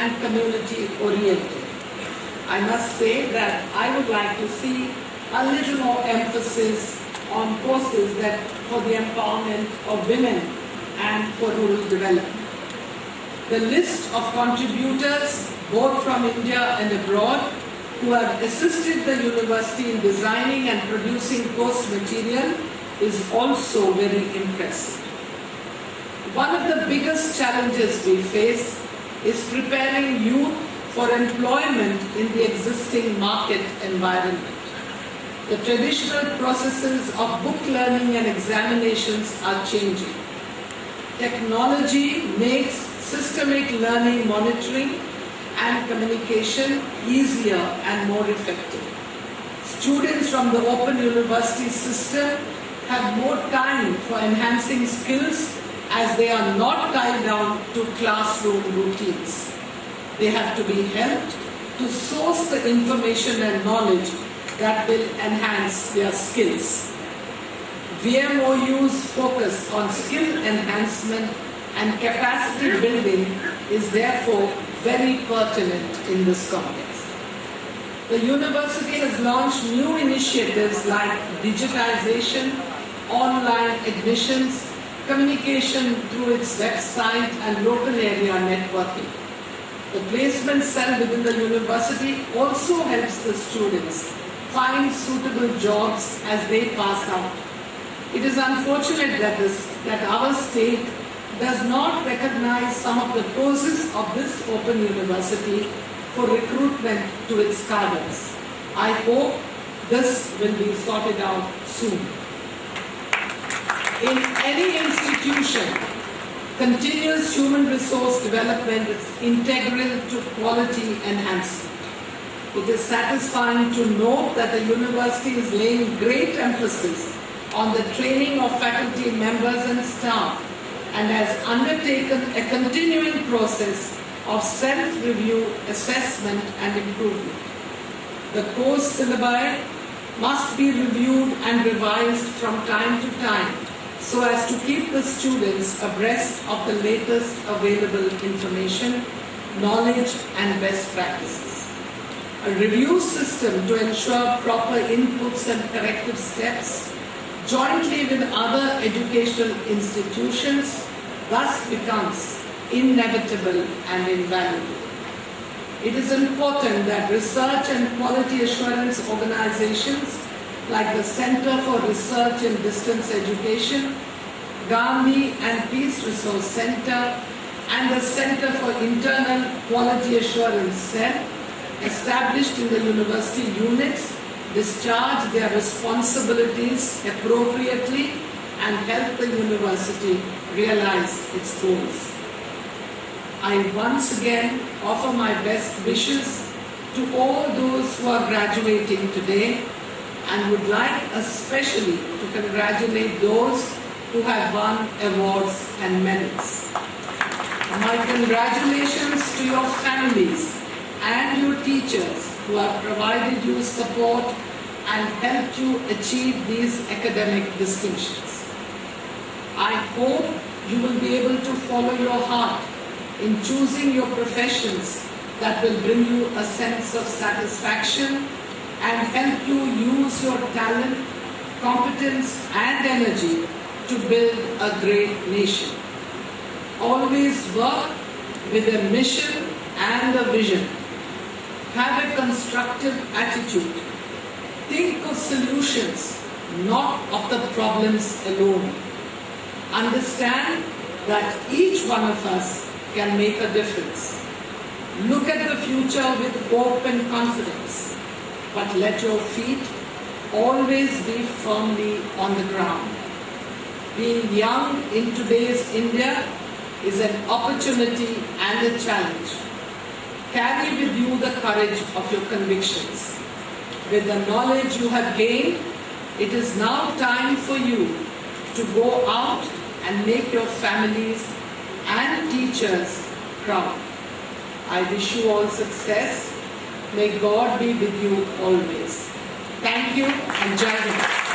and community oriented. I must say that I would like to see a little more emphasis on courses that for the empowerment of women and for rural development. The list of contributors, both from India and abroad, who have assisted the university in designing and producing course material is also very impressive. One of the biggest challenges we face is preparing youth for employment in the existing market environment. The traditional processes of book learning and examinations are changing. Technology makes systemic learning monitoring and communication easier and more effective. Students from the Open University system have more time for enhancing skills as they are not tied down to classroom routines. They have to be helped to source the information and knowledge that will enhance their skills. VMOU's focus on skill enhancement and capacity building is therefore very pertinent in this context. The university has launched new initiatives like digitization, online admissions, communication through its website and local area networking. The placement cell within the university also helps the students find suitable jobs as they pass out. It is unfortunate that our state does not recognize some of the poses of this Open University for recruitment to its cadres. I hope this will be sorted out soon. In any institution, continuous human resource development is integral to quality enhancement. It is satisfying to note that the university is laying great emphasis on the training of faculty members and staff and has undertaken a continuing process of self-review, assessment and improvement. The course syllabi must be reviewed and revised from time to time so as to keep the students abreast of the latest available information, knowledge and best practices. A review system to ensure proper inputs and corrective steps jointly with other educational institutions thus becomes inevitable and invaluable. It is important that research and quality assurance organizations like the Center for Research in Distance Education, Gandhi and Peace Resource Center, and the Center for Internal Quality Assurance (CERT), established in the university units, discharge their responsibilities appropriately and help the university realize its goals. I once again offer my best wishes to all those who are graduating today and would like especially to congratulate those who have won awards and medals. My congratulations to your families and your teachers who have provided you support and helped you achieve these academic distinctions. I hope you will be able to follow your heart in choosing your professions that will bring you a sense of satisfaction and help you use your talent, competence and energy to build a great nation. Always work with a mission and a vision. Have a constructive attitude. Think of solutions, not of the problems alone. Understand that each one of us can make a difference. Look at the future with hope and confidence, but let your feet always be firmly on the ground. Being young in today's India is an opportunity and a challenge. Carry with you the courage of your convictions. With the knowledge you have gained, it is now time for you to go out and make your families and teachers proud. I wish you all success. May God be with you always. Thank you and Jai Hind.